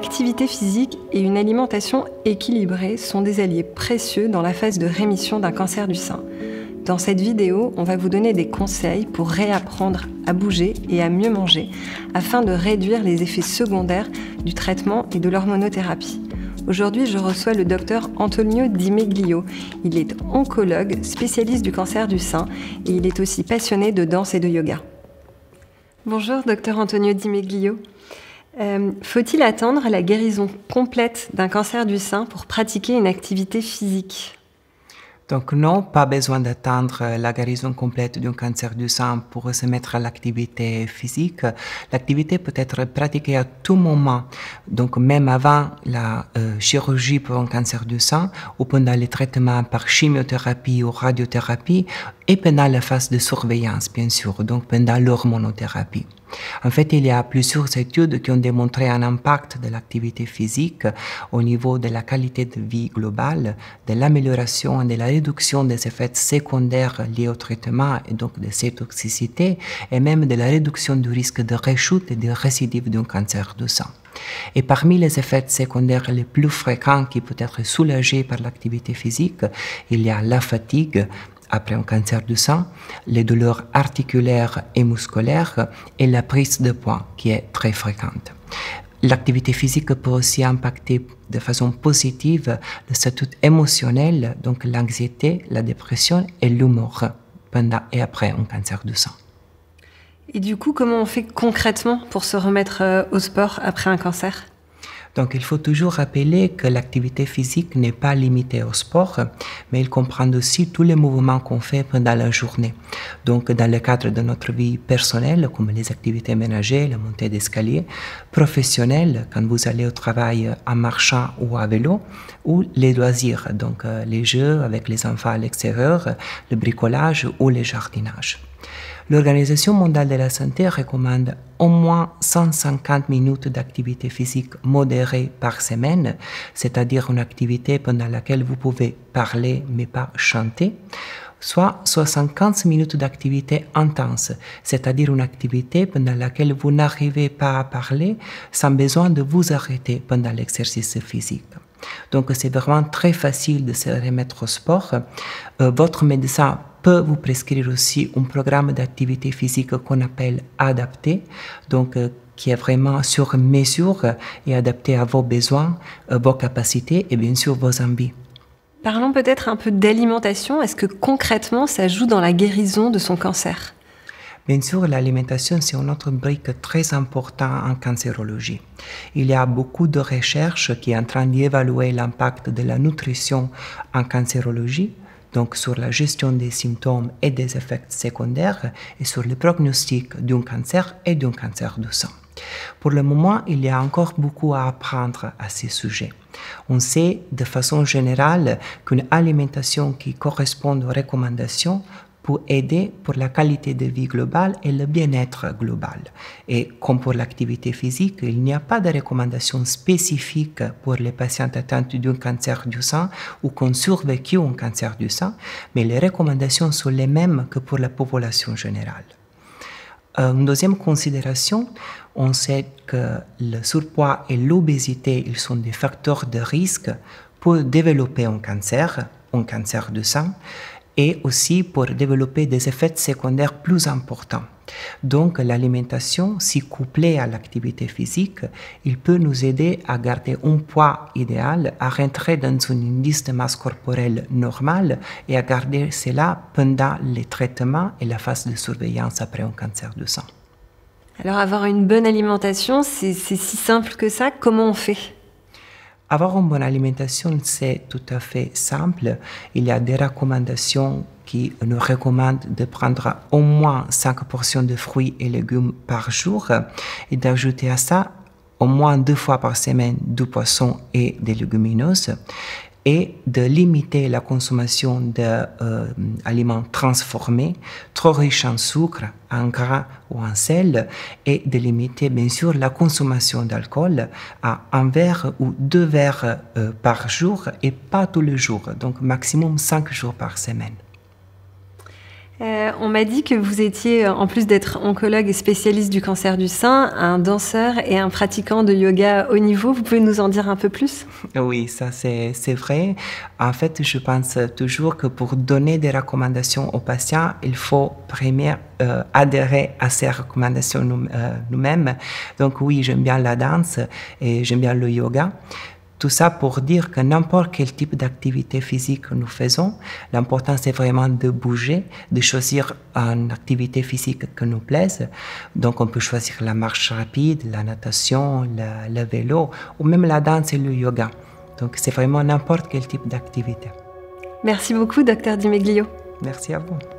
L'activité physique et une alimentation équilibrée sont des alliés précieux dans la phase de rémission d'un cancer du sein. Dans cette vidéo, on va vous donner des conseils pour réapprendre à bouger et à mieux manger afin de réduire les effets secondaires du traitement et de l'hormonothérapie. Aujourd'hui, je reçois le docteur Antonio Di Meglio. Il est oncologue, spécialiste du cancer du sein et il est aussi passionné de danse et de yoga. Bonjour, docteur Antonio Di Meglio. Faut-il attendre la guérison complète d'un cancer du sein pour pratiquer une activité physique ? Donc non, pas besoin d'attendre la guérison complète d'un cancer du sein pour se mettre à l'activité physique. L'activité peut être pratiquée à tout moment, donc même avant la chirurgie pour un cancer du sein ou pendant les traitements par chimiothérapie ou radiothérapie et pendant la phase de surveillance, bien sûr, donc pendant l'hormonothérapie. En fait, il y a plusieurs études qui ont démontré un impact de l'activité physique au niveau de la qualité de vie globale, de l'amélioration et de la réduction des effets secondaires liés au traitement et donc de ces toxicités, et même de la réduction du risque de rechute et de récidive d'un cancer du sein. Et parmi les effets secondaires les plus fréquents qui peuvent être soulagés par l'activité physique, il y a la fatigue, après un cancer du sein, les douleurs articulaires et musculaires et la prise de poids qui est très fréquente. L'activité physique peut aussi impacter de façon positive le statut émotionnel, donc l'anxiété, la dépression et l'humour pendant et après un cancer du sein. Et du coup, comment on fait concrètement pour se remettre au sport après un cancer ? Donc, il faut toujours rappeler que l'activité physique n'est pas limitée au sport, mais il comprend aussi tous les mouvements qu'on fait pendant la journée. Donc, dans le cadre de notre vie personnelle, comme les activités ménagères, la montée d'escalier, professionnelles, quand vous allez au travail en marchant ou à vélo, ou les loisirs, donc les jeux avec les enfants à l'extérieur, le bricolage ou le jardinage. L'Organisation mondiale de la santé recommande au moins 150 minutes d'activité physique modérée par semaine, c'est-à-dire une activité pendant laquelle vous pouvez parler mais pas chanter, soit 75 minutes d'activité intense, c'est-à-dire une activité pendant laquelle vous n'arrivez pas à parler sans besoin de vous arrêter pendant l'exercice physique. Donc c'est vraiment très facile de se remettre au sport. Votre médecin peut vous prescrire aussi un programme d'activité physique qu'on appelle adapté, donc qui est vraiment sur mesure et adapté à vos besoins, vos capacités et bien sûr vos envies. Parlons peut-être un peu d'alimentation. Est-ce que concrètement ça joue dans la guérison de son cancer ? Bien sûr, l'alimentation, c'est une autre brique très importante en cancérologie. Il y a beaucoup de recherches qui sont en train d'évaluer l'impact de la nutrition en cancérologie, donc sur la gestion des symptômes et des effets secondaires et sur le pronostic d'un cancer et d'un cancer du sein. Pour le moment, il y a encore beaucoup à apprendre à ces sujets. On sait de façon générale qu'une alimentation qui correspond aux recommandations pour aider pour la qualité de vie globale et le bien-être global. Et comme pour l'activité physique, il n'y a pas de recommandations spécifiques pour les patients atteints d'un cancer du sein ou qui ont survécu un cancer du sein, mais les recommandations sont les mêmes que pour la population générale. Une deuxième considération, on sait que le surpoids et l'obésité, ils sont des facteurs de risque pour développer un cancer du sein, et aussi pour développer des effets secondaires plus importants. Donc l'alimentation, si couplée à l'activité physique, il peut nous aider à garder un poids idéal, à rentrer dans un indice de masse corporelle normal et à garder cela pendant les traitements et la phase de surveillance après un cancer du sein. Alors avoir une bonne alimentation, c'est si simple que ça. Comment on fait ? Avoir une bonne alimentation, c'est tout à fait simple. Il y a des recommandations qui nous recommandent de prendre au moins 5 portions de fruits et légumes par jour et d'ajouter à ça au moins 2 fois par semaine du poisson et des légumineuses et de limiter la consommation d'aliments transformés, trop riches en sucre, en gras ou en sel, et de limiter bien sûr la consommation d'alcool à 1 verre ou 2 verres par jour et pas tous les jours, donc maximum 5 jours par semaine. On m'a dit que vous étiez, en plus d'être oncologue et spécialiste du cancer du sein, un danseur et un pratiquant de yoga haut niveau. Vous pouvez nous en dire un peu plus? Oui, ça c'est vrai. En fait, je pense toujours que pour donner des recommandations aux patients, il faut premièrement adhérer à ces recommandations nous-mêmes. Donc oui, j'aime bien la danse et j'aime bien le yoga. Tout ça pour dire que n'importe quel type d'activité physique que nous faisons, l'important c'est vraiment de bouger, de choisir une activité physique qui nous plaise. Donc on peut choisir la marche rapide, la natation, le vélo ou même la danse et le yoga. Donc c'est vraiment n'importe quel type d'activité. Merci beaucoup, Dr Di Meglio. Merci à vous.